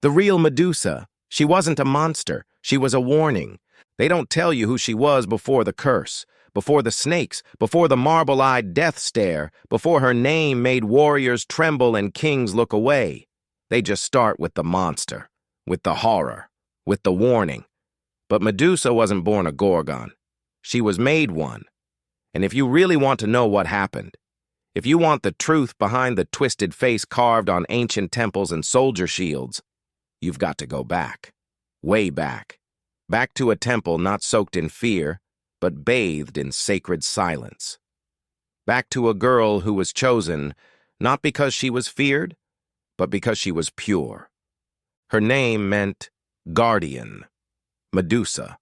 The real Medusa. She wasn't a monster. She was a warning. They don't tell you who she was before the curse, before the snakes, before the marble-eyed death stare, before her name made warriors tremble and kings look away. They just start with the monster, with the horror, with the warning. But Medusa wasn't born a Gorgon. She was made one. And if you really want to know what happened, if you want the truth behind the twisted face carved on ancient temples and soldier shields, you've got to go back, way back. Back to a temple not soaked in fear, but bathed in sacred silence. Back to a girl who was chosen not because she was feared, but because she was pure. Her name meant guardian, Medusa,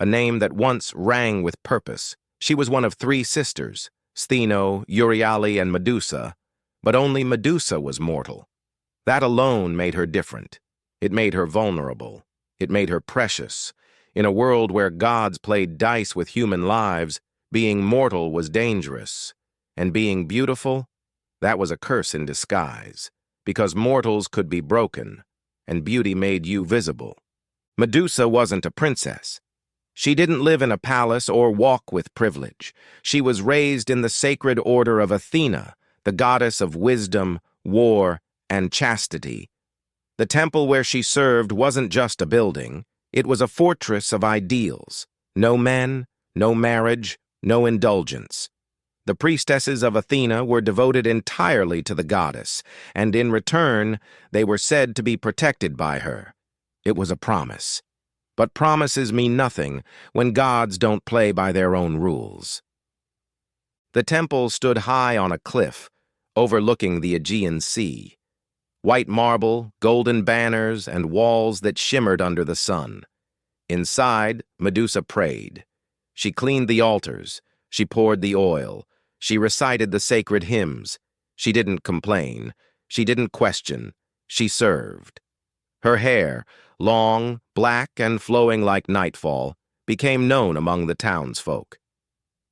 a name that once rang with purpose. She was one of three sisters, Stheno, Euryale, and Medusa, but only Medusa was mortal. That alone made her different. It made her vulnerable. It made her precious. In a world where gods played dice with human lives, being mortal was dangerous. And being beautiful, that was a curse in disguise, because mortals could be broken, and beauty made you visible. Medusa wasn't a princess. She didn't live in a palace or walk with privilege. She was raised in the sacred order of Athena, the goddess of wisdom, war, and chastity. The temple where she served wasn't just a building. It was a fortress of ideals. No men, no marriage, no indulgence. The priestesses of Athena were devoted entirely to the goddess, and in return, they were said to be protected by her. It was a promise. But promises mean nothing when gods don't play by their own rules. The temple stood high on a cliff, overlooking the Aegean Sea. White marble, golden banners, and walls that shimmered under the sun. Inside, Medusa prayed. She cleaned the altars. She poured the oil. She recited the sacred hymns. She didn't complain. She didn't question. She served. Her hair, long, black, and flowing like nightfall, became known among the townsfolk.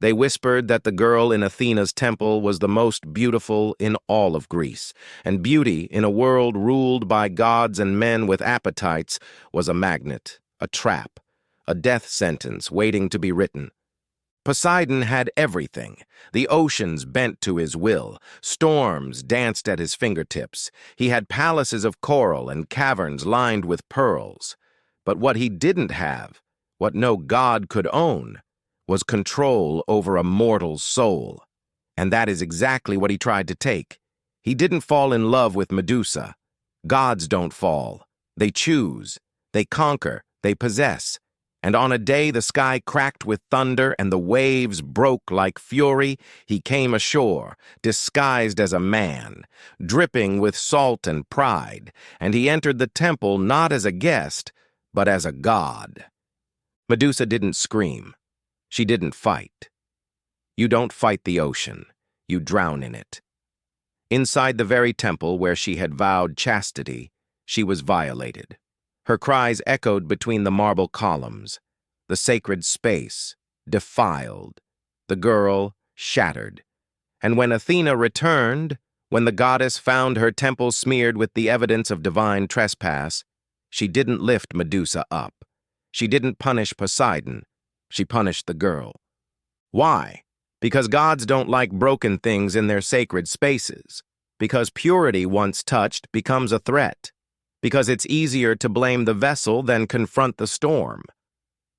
They whispered that the girl in Athena's temple was the most beautiful in all of Greece, and beauty in a world ruled by gods and men with appetites was a magnet, a trap, a death sentence waiting to be written. Poseidon had everything. The oceans bent to his will. Storms danced at his fingertips. He had palaces of coral and caverns lined with pearls. But what he didn't have, what no god could own, was control over a mortal's soul. And that is exactly what he tried to take. He didn't fall in love with Medusa. Gods don't fall. They choose. They conquer. They possess. And on a day the sky cracked with thunder and the waves broke like fury, he came ashore, disguised as a man, dripping with salt and pride, and he entered the temple not as a guest, but as a god. Medusa didn't scream. She didn't fight. You don't fight the ocean. You drown in it. Inside the very temple where she had vowed chastity, she was violated. Her cries echoed between the marble columns. The sacred space, defiled. The girl, shattered. And when Athena returned, when the goddess found her temple smeared with the evidence of divine trespass, she didn't lift Medusa up. She didn't punish Poseidon. She punished the girl. Why? Because gods don't like broken things in their sacred spaces. Because purity once touched becomes a threat. Because it's easier to blame the vessel than confront the storm.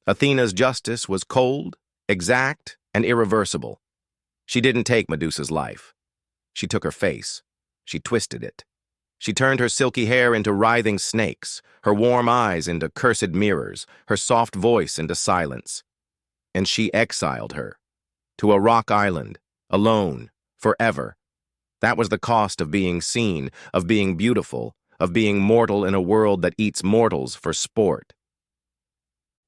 Athena's justice was cold, exact, and irreversible. She didn't take Medusa's life. She took her face. She twisted it. She turned her silky hair into writhing snakes, her warm eyes into cursed mirrors, her soft voice into silence. And she exiled her. To a rock island, alone, forever. That was the cost of being seen, of being beautiful, of being mortal in a world that eats mortals for sport.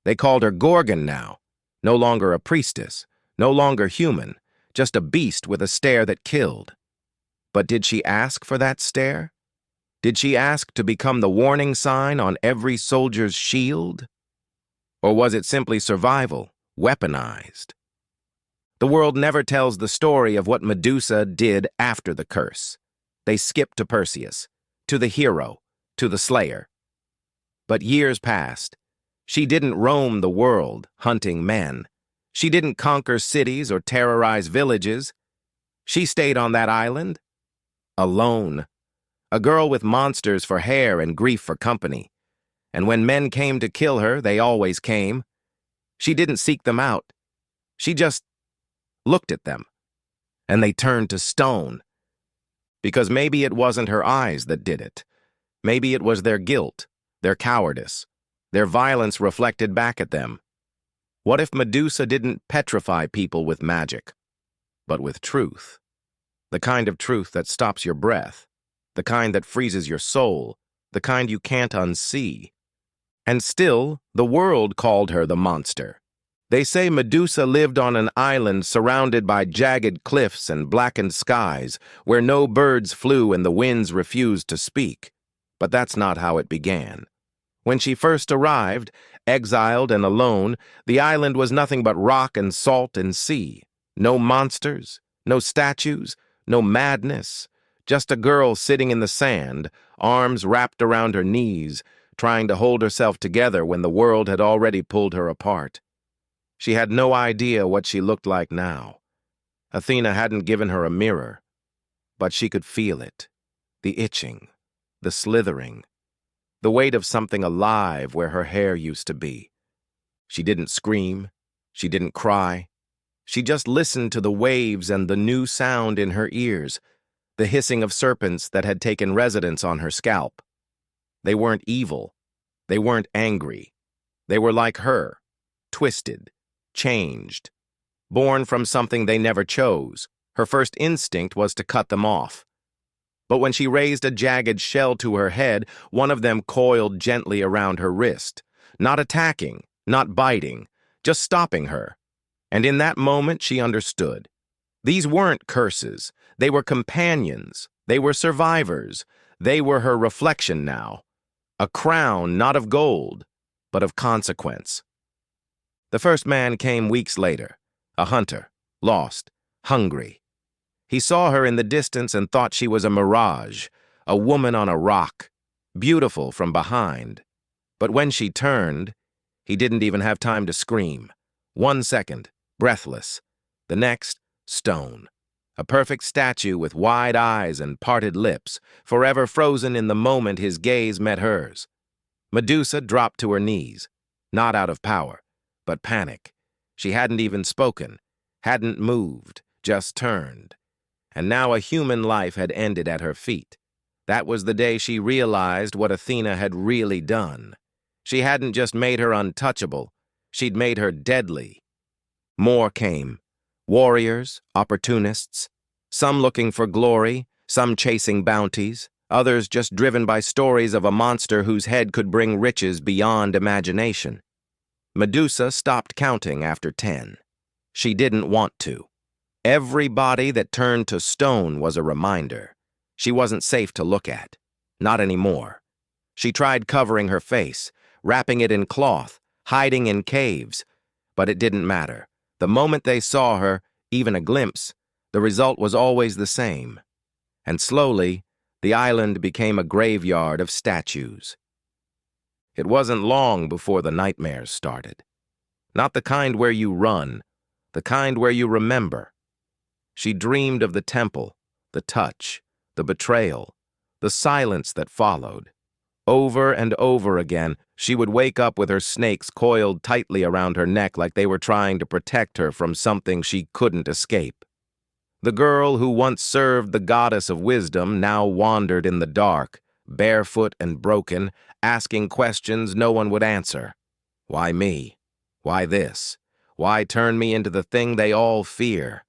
They called her Gorgon now, no longer a priestess, no longer human, just a beast with a stare that killed. But did she ask for that stare? Did she ask to become the warning sign on every soldier's shield? Or was it simply survival, weaponized? The world never tells the story of what Medusa did after the curse. They skip to Perseus, to the hero, to the slayer. But years passed. She didn't roam the world, hunting men. She didn't conquer cities or terrorize villages. She stayed on that island, alone. A girl with monsters for hair and grief for company. And when men came to kill her, they always came. She didn't seek them out. She just looked at them, and they turned to stone. Because maybe it wasn't her eyes that did it. Maybe it was their guilt, their cowardice, their violence reflected back at them. What if Medusa didn't petrify people with magic, but with truth? The kind of truth that stops your breath, the kind that freezes your soul, the kind you can't unsee. And still, the world called her the monster. They say Medusa lived on an island surrounded by jagged cliffs and blackened skies, where no birds flew and the winds refused to speak. But that's not how it began. When she first arrived, exiled and alone, the island was nothing but rock and salt and sea. No monsters, no statues, no madness. Just a girl sitting in the sand, arms wrapped around her knees, trying to hold herself together when the world had already pulled her apart. She had no idea what she looked like now. Athena hadn't given her a mirror, but she could feel it. The itching, the slithering, the weight of something alive where her hair used to be. She didn't scream. She didn't cry. She just listened to the waves and the new sound in her ears, the hissing of serpents that had taken residence on her scalp. They weren't evil. They weren't angry. They were like her, twisted, changed, born from something they never chose. Her first instinct was to cut them off. But when she raised a jagged shell to her head, one of them coiled gently around her wrist, not attacking, not biting, just stopping her. And in that moment she understood. These weren't curses. They were companions. They were survivors. They were her reflection now. A crown not of gold, but of consequence. The first man came weeks later, a hunter, lost, hungry. He saw her in the distance and thought she was a mirage, a woman on a rock, beautiful from behind. But when she turned, he didn't even have time to scream. 1 second, breathless. The next, stone. A perfect statue with wide eyes and parted lips, forever frozen in the moment his gaze met hers. Medusa dropped to her knees, not out of power, but panic. She hadn't even spoken, hadn't moved, just turned. And now a human life had ended at her feet. That was the day she realized what Athena had really done. She hadn't just made her untouchable, she'd made her deadly. More came. Warriors, opportunists, some looking for glory, some chasing bounties, others just driven by stories of a monster whose head could bring riches beyond imagination. Medusa stopped counting after 10. She didn't want to. Every body that turned to stone was a reminder. She wasn't safe to look at. Not anymore. She tried covering her face, wrapping it in cloth, hiding in caves. But it didn't matter. The moment they saw her, even a glimpse, the result was always the same. And slowly, the island became a graveyard of statues. It wasn't long before the nightmares started. Not the kind where you run, the kind where you remember. She dreamed of the temple, the touch, the betrayal, the silence that followed. Over and over again, she would wake up with her snakes coiled tightly around her neck like they were trying to protect her from something she couldn't escape. The girl who once served the goddess of wisdom now wandered in the dark, barefoot and broken, asking questions no one would answer. Why me? Why this? Why turn me into the thing they all fear?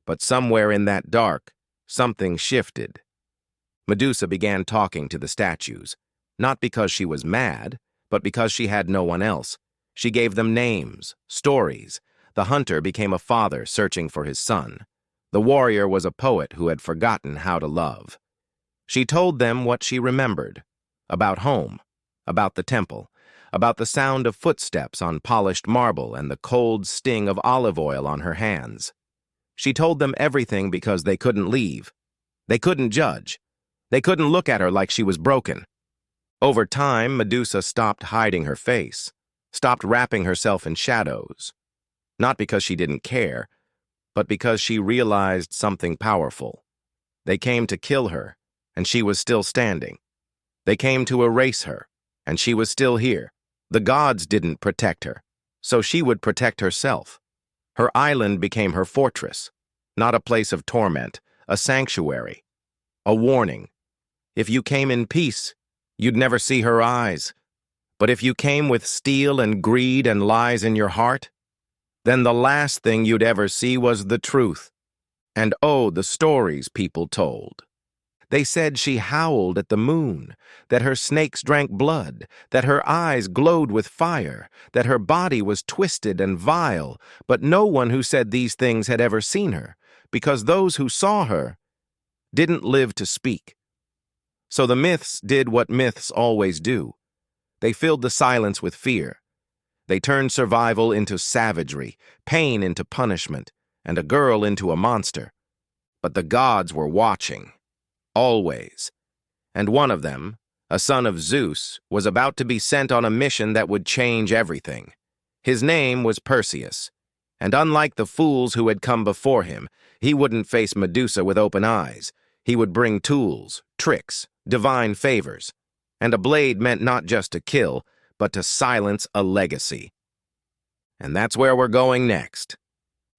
But somewhere in that dark, something shifted. Medusa began talking to the statues, not because she was mad, but because she had no one else. She gave them names, stories. The hunter became a father searching for his son. The warrior was a poet who had forgotten how to love. She told them what she remembered, about home, about the temple, about the sound of footsteps on polished marble and the cold sting of olive oil on her hands. She told them everything because they couldn't leave. They couldn't judge. They couldn't look at her like she was broken. Over time, Medusa stopped hiding her face, stopped wrapping herself in shadows, not because she didn't care, but because she realized something powerful. They came to kill her, and she was still standing. They came to erase her, and she was still here. The gods didn't protect her, so she would protect herself. Her island became her fortress, not a place of torment, a sanctuary, a warning. If you came in peace, you'd never see her eyes. But if you came with steel and greed and lies in your heart, then the last thing you'd ever see was the truth. And oh, the stories people told. They said she howled at the moon, that her snakes drank blood, that her eyes glowed with fire, that her body was twisted and vile, but no one who said these things had ever seen her, because those who saw her didn't live to speak. So the myths did what myths always do. They filled the silence with fear. They turned survival into savagery, pain into punishment, and a girl into a monster. But the gods were watching. Always. And one of them, a son of Zeus, was about to be sent on a mission that would change everything. His name was Perseus, and unlike the fools who had come before him, he wouldn't face Medusa with open eyes. He would bring tools, tricks, divine favors. And a blade meant not just to kill, but to silence a legacy. And that's where we're going next.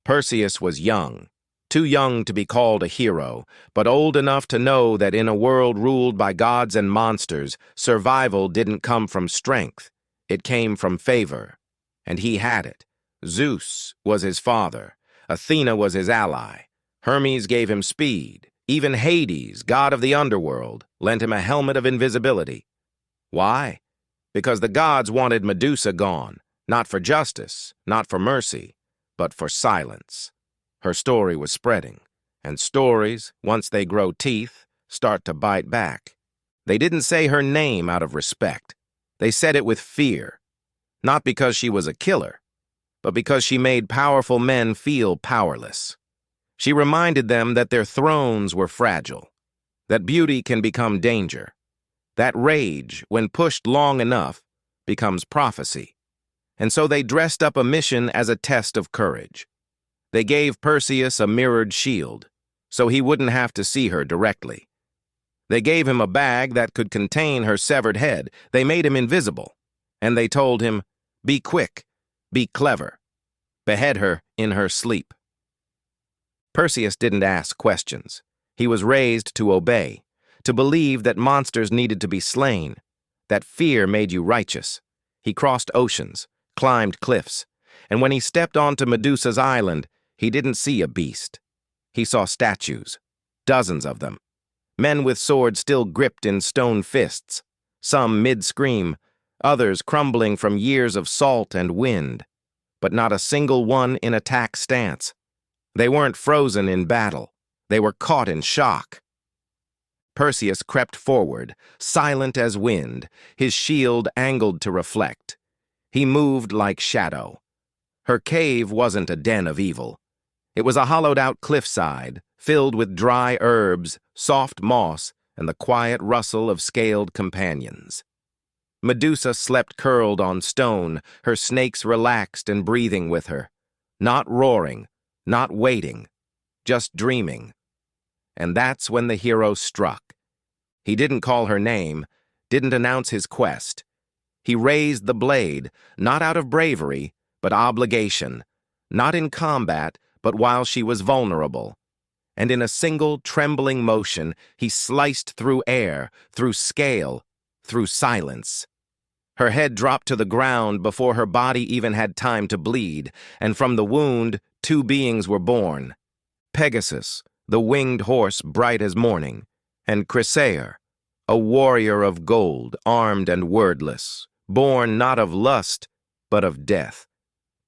Perseus was young. Too young to be called a hero, but old enough to know that in a world ruled by gods and monsters, survival didn't come from strength. It came from favor. And he had it. Zeus was his father. Athena was his ally. Hermes gave him speed. Even Hades, god of the underworld, lent him a helmet of invisibility. Why? Because the gods wanted Medusa gone, not for justice, not for mercy, but for silence. Her story was spreading, and stories, once they grow teeth, start to bite back. They didn't say her name out of respect. They said it with fear, not because she was a killer, but because she made powerful men feel powerless. She reminded them that their thrones were fragile, that beauty can become danger, that rage, when pushed long enough, becomes prophecy. And so they dressed up a mission as a test of courage. They gave Perseus a mirrored shield, so he wouldn't have to see her directly. They gave him a bag that could contain her severed head. They made him invisible. And they told him, "Be quick, be clever. Behead her in her sleep." Perseus didn't ask questions. He was raised to obey, to believe that monsters needed to be slain, that fear made you righteous. He crossed oceans, climbed cliffs, and when he stepped onto Medusa's island, he didn't see a beast. He saw statues, dozens of them, men with swords still gripped in stone fists, some mid-scream, others crumbling from years of salt and wind, but not a single one in attack stance. They weren't frozen in battle. They were caught in shock. Perseus crept forward, silent as wind, his shield angled to reflect. He moved like shadow. Her cave wasn't a den of evil. It was a hollowed-out cliffside, filled with dry herbs, soft moss, and the quiet rustle of scaled companions. Medusa slept curled on stone, her snakes relaxed and breathing with her. Not roaring, not waiting, just dreaming. And that's when the hero struck. He didn't call her name, didn't announce his quest. He raised the blade, not out of bravery, but obligation, not in combat, but while she was vulnerable. And in a single, trembling motion, he sliced through air, through scale, through silence. Her head dropped to the ground before her body even had time to bleed, and from the wound, two beings were born. Pegasus, the winged horse bright as morning, and Chrysaor, a warrior of gold, armed and wordless, born not of lust, but of death.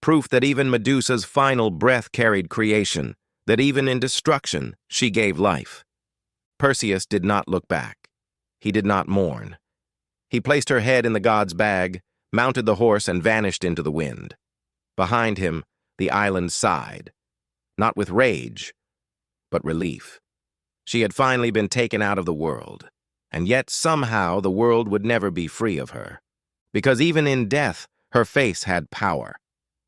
Proof that even Medusa's final breath carried creation, that even in destruction she gave life. Perseus did not look back. He did not mourn. He placed her head in the god's bag, mounted the horse, and vanished into the wind. Behind him, the island sighed, not with rage, but relief. She had finally been taken out of the world, And yet somehow the world would never be free of her. Because even in death, her face had power.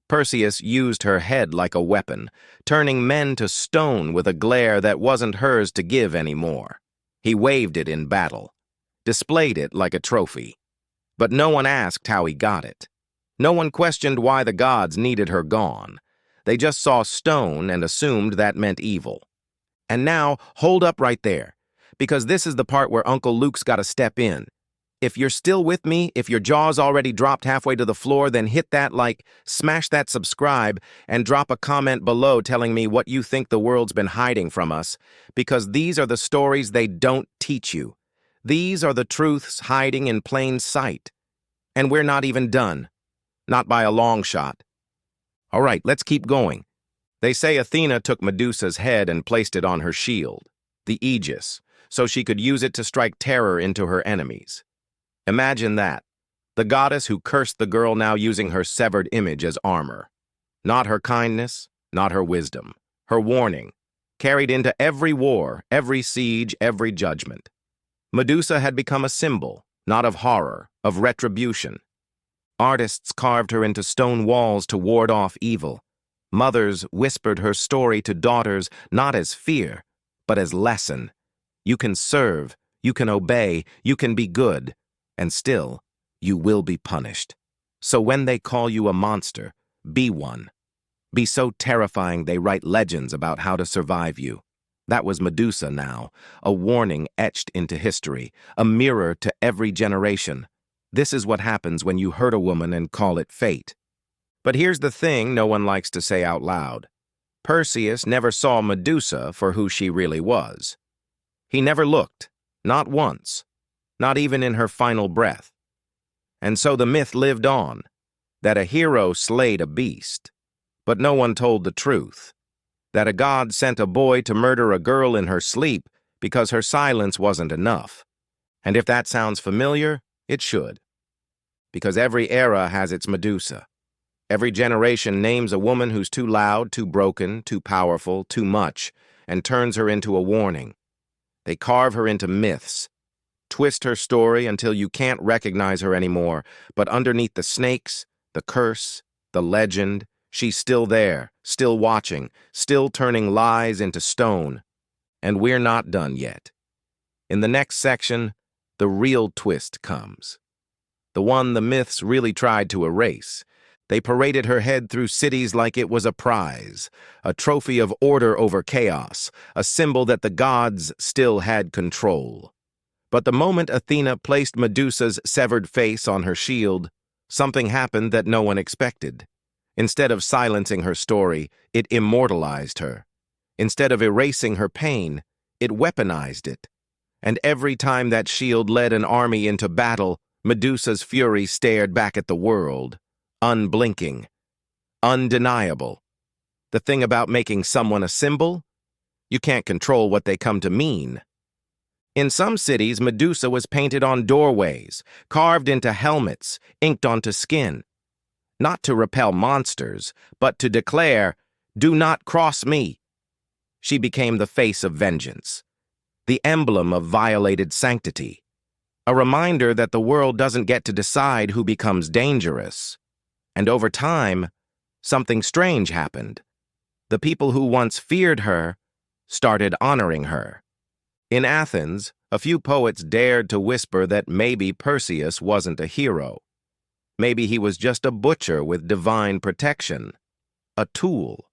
Perseus used her head like a weapon, turning men to stone with a glare that wasn't hers to give anymore. He waved it in battle, displayed it like a trophy. But no one asked how he got it. No one questioned why the gods needed her gone. They just saw stone and assumed that meant evil. And now, hold up right there, because this is the part where Uncle Luke's got to step in. If you're still with me, if your jaw's already dropped halfway to the floor, then hit that like, smash that subscribe, and drop a comment below telling me what you think the world's been hiding from us, because these are the stories they don't teach you. These are the truths hiding in plain sight. And we're not even done. Not by a long shot. All right, let's keep going. They say Athena took Medusa's head and placed it on her shield, the Aegis, so she could use it to strike terror into her enemies. Imagine that. The goddess who cursed the girl now using her severed image as armor. Not her kindness, not her wisdom. Her warning, carried into every war, every siege, every judgment. Medusa had become a symbol, not of horror, of retribution. Artists carved her into stone walls to ward off evil. Mothers whispered her story to daughters not as fear, but as lesson. You can serve, you can obey, you can be good, and still, you will be punished. So when they call you a monster, be one. Be so terrifying they write legends about how to survive you. That was Medusa now, a warning etched into history, a mirror to every generation. This is what happens when you hurt a woman and call it fate. But here's the thing no one likes to say out loud. Perseus never saw Medusa for who she really was. He never looked, not once, not even in her final breath. And so the myth lived on, that a hero slayed a beast. But no one told the truth, that a god sent a boy to murder a girl in her sleep because her silence wasn't enough. And if that sounds familiar, it should. Because every era has its Medusa. Every generation names a woman who's too loud, too broken, too powerful, too much, and turns her into a warning. They carve her into myths, twist her story until you can't recognize her anymore, but underneath the snakes, the curse, the legend, she's still there, still watching, still turning lies into stone. And we're not done yet. In the next section, the real twist comes. The one the myths really tried to erase. They paraded her head through cities like it was a prize, a trophy of order over chaos, a symbol that the gods still had control. But the moment Athena placed Medusa's severed face on her shield, something happened that no one expected. Instead of silencing her story, it immortalized her. Instead of erasing her pain, it weaponized it. And every time that shield led an army into battle, Medusa's fury stared back at the world, unblinking, undeniable. The thing about making someone a symbol? You can't control what they come to mean. In some cities, Medusa was painted on doorways, carved into helmets, inked onto skin. Not to repel monsters, but to declare, "Do not cross me." She became the face of vengeance, the emblem of violated sanctity, a reminder that the world doesn't get to decide who becomes dangerous. And over time, something strange happened. The people who once feared her started honoring her. In Athens, a few poets dared to whisper that maybe Perseus wasn't a hero. Maybe he was just a butcher with divine protection, a tool.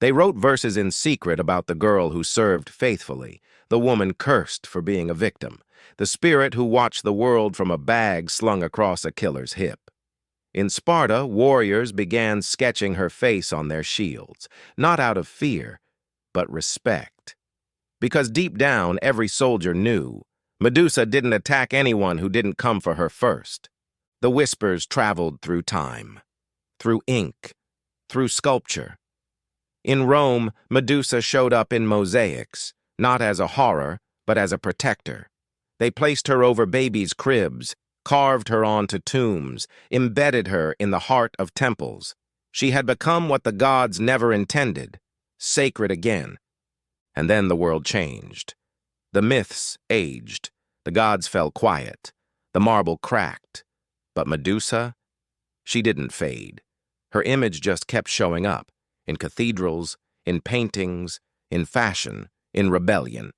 They wrote verses in secret about the girl who served faithfully, the woman cursed for being a victim, the spirit who watched the world from a bag slung across a killer's hip. In Sparta, warriors began sketching her face on their shields, not out of fear, but respect. Because deep down, every soldier knew Medusa didn't attack anyone who didn't come for her first. The whispers traveled through time, through ink, through sculpture. In Rome, Medusa showed up in mosaics, not as a horror, but as a protector. They placed her over babies' cribs, carved her onto tombs, embedded her in the heart of temples. She had become what the gods never intended, sacred again. And then the world changed. The myths aged. The gods fell quiet. The marble cracked. But Medusa, she didn't fade. Her image just kept showing up, in cathedrals, in paintings, in fashion, in rebellion.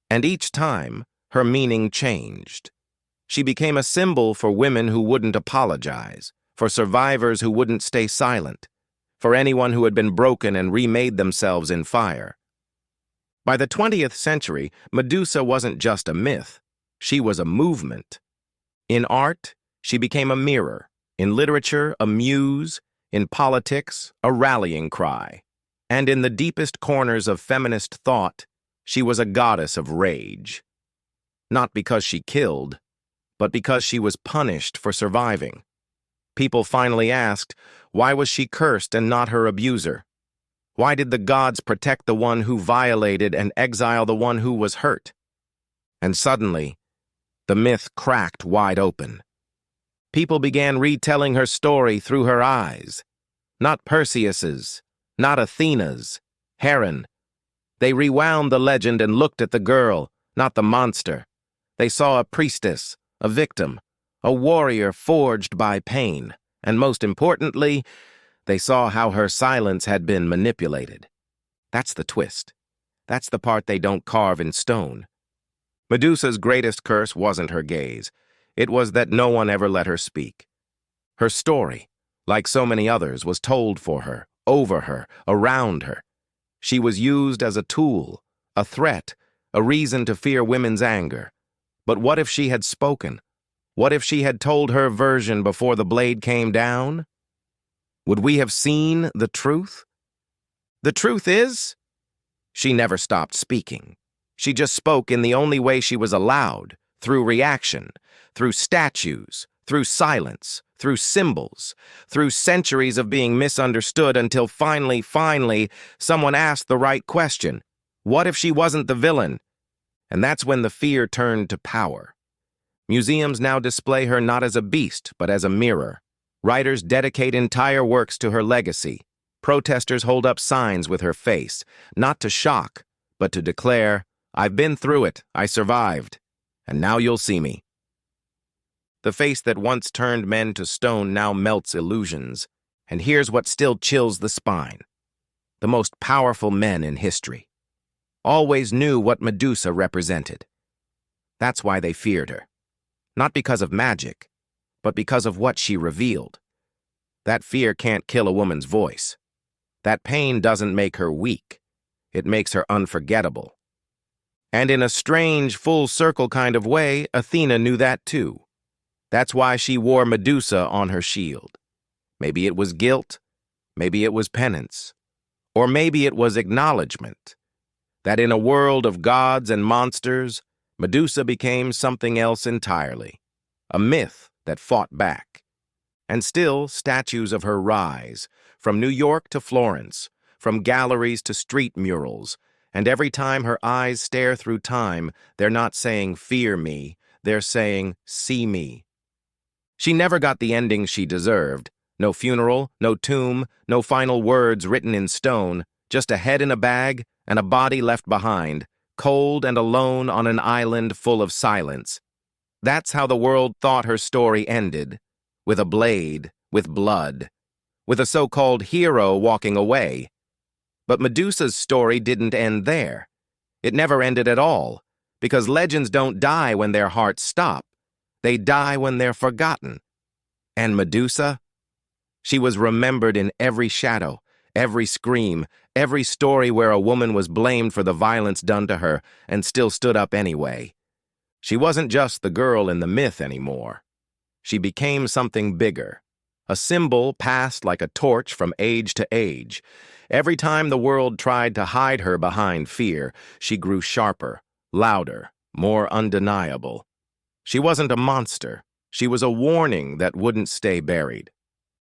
And each time, her meaning changed. She became a symbol for women who wouldn't apologize, for survivors who wouldn't stay silent, for anyone who had been broken and remade themselves in fire. By the 20th century, Medusa wasn't just a myth. She was a movement. In art, she became a mirror. In literature, a muse. In politics, a rallying cry. And in the deepest corners of feminist thought, she was a goddess of rage. Not because she killed, but because she was punished for surviving. People finally asked, why was she cursed and not her abuser? Why did the gods protect the one who violated and exile the one who was hurt? And suddenly, the myth cracked wide open. People began retelling her story through her eyes. Not Perseus's, not Athena's, Heren. They rewound the legend and looked at the girl, not the monster. They saw a priestess, a victim, a warrior forged by pain, and most importantly, they saw how her silence had been manipulated. That's the twist. That's the part they don't carve in stone. Medusa's greatest curse wasn't her gaze. It was that no one ever let her speak. Her story, like so many others, was told for her, over her, around her. She was used as a tool, a threat, a reason to fear women's anger. But what if she had spoken? What if she had told her version before the blade came down? Would we have seen the truth? The truth is, she never stopped speaking. She just spoke in the only way she was allowed, through reaction, through statues, through silence, through symbols, through centuries of being misunderstood until finally, someone asked the right question. What if she wasn't the villain? And that's when the fear turned to power. Museums now display her not as a beast, but as a mirror. Writers dedicate entire works to her legacy. Protesters hold up signs with her face, not to shock, but to declare, I've been through it, I survived, and now you'll see me. The face that once turned men to stone now melts illusions, and here's what still chills the spine. The most powerful men in history always knew what Medusa represented. That's why they feared her. Not because of magic, but because of what she revealed. That fear can't kill a woman's voice. That pain doesn't make her weak. It makes her unforgettable. And in a strange, full-circle kind of way, Athena knew that too. That's why she wore Medusa on her shield. Maybe it was guilt, maybe it was penance, or maybe it was acknowledgement. That in a world of gods and monsters, Medusa became something else entirely. A myth that fought back. And still, statues of her rise, from New York to Florence, from galleries to street murals, and every time her eyes stare through time, they're not saying, fear me, they're saying, see me. She never got the ending she deserved. No funeral, no tomb, no final words written in stone, just a head in a bag and a body left behind, cold and alone on an island full of silence. That's how the world thought her story ended, with a blade, with blood, with a so-called hero walking away. But Medusa's story didn't end there. It never ended at all, because legends don't die when their hearts stop. They die when they're forgotten. And Medusa? She was remembered in every shadow, every scream, every story where a woman was blamed for the violence done to her and still stood up anyway. She wasn't just the girl in the myth anymore. She became something bigger, a symbol passed like a torch from age to age. Every time the world tried to hide her behind fear, she grew sharper, louder, more undeniable. She wasn't a monster. She was a warning that wouldn't stay buried.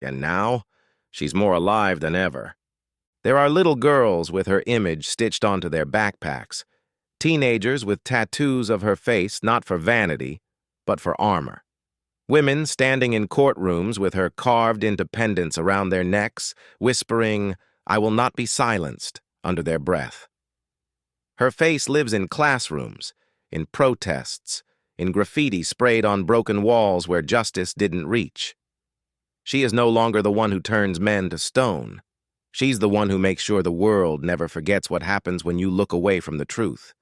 And now, she's more alive than ever. There are little girls with her image stitched onto their backpacks, teenagers with tattoos of her face not for vanity, but for armor. Women standing in courtrooms with her carved independence around their necks, whispering, I will not be silenced, under their breath. Her face lives in classrooms, in protests, in graffiti sprayed on broken walls where justice didn't reach. She is no longer the one who turns men to stone. She's the one who makes sure the world never forgets what happens when you look away from the truth.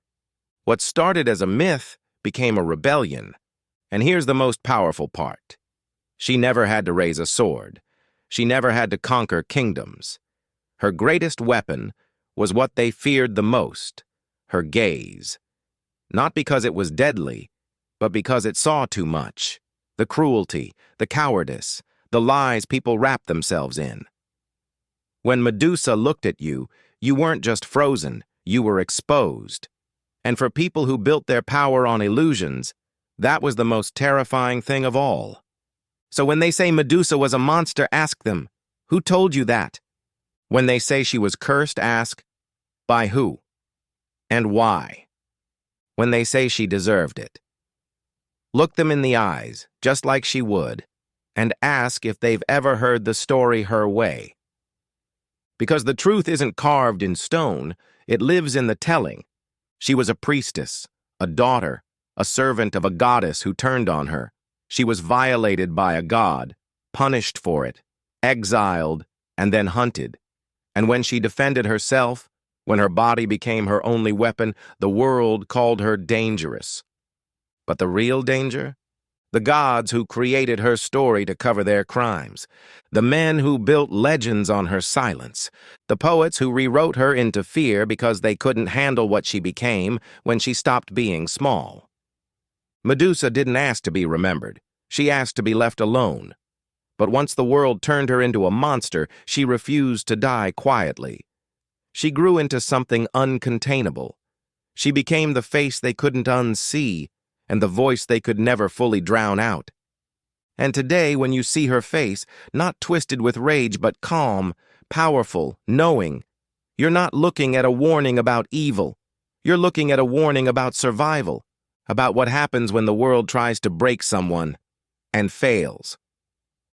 What started as a myth became a rebellion. And here's the most powerful part. She never had to raise a sword. She never had to conquer kingdoms. Her greatest weapon was what they feared the most, her gaze. Not because it was deadly, but because it saw too much. The cruelty, the cowardice, the lies people wrap themselves in. When Medusa looked at you, you weren't just frozen, you were exposed. And for people who built their power on illusions, that was the most terrifying thing of all. So when they say Medusa was a monster, ask them, who told you that? When they say she was cursed, ask, by who? And why? When they say she deserved it, look them in the eyes, just like she would, and ask if they've ever heard the story her way. Because the truth isn't carved in stone, it lives in the telling. She was a priestess, a daughter, a servant of a goddess who turned on her. She was violated by a god, punished for it, exiled, and then hunted. And when she defended herself, when her body became her only weapon, the world called her dangerous. But the real danger? The gods who created her story to cover their crimes, the men who built legends on her silence, the poets who rewrote her into fear because they couldn't handle what she became when she stopped being small. Medusa didn't ask to be remembered. She asked to be left alone. But once the world turned her into a monster, she refused to die quietly. She grew into something uncontainable. She became the face they couldn't unsee, and the voice they could never fully drown out. And today, when you see her face, not twisted with rage but calm, powerful, knowing, you're not looking at a warning about evil. You're looking at a warning about survival, about what happens when the world tries to break someone and fails.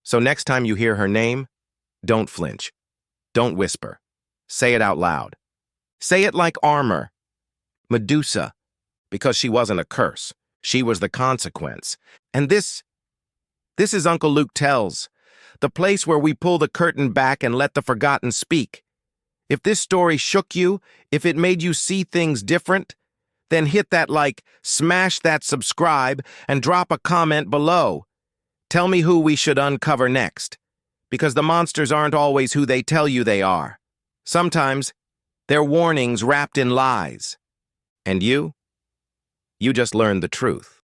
So next time you hear her name, don't flinch. Don't whisper. Say it out loud. Say it like armor. Medusa, because she wasn't a curse. She was the consequence. And this is Uncle Luke Tells, the place where we pull the curtain back and let the forgotten speak. If this story shook you, if it made you see things different, then hit that like, smash that subscribe, and drop a comment below. Tell me who we should uncover next, because the monsters aren't always who they tell you they are. Sometimes, they're warnings wrapped in lies. And you just learned the truth.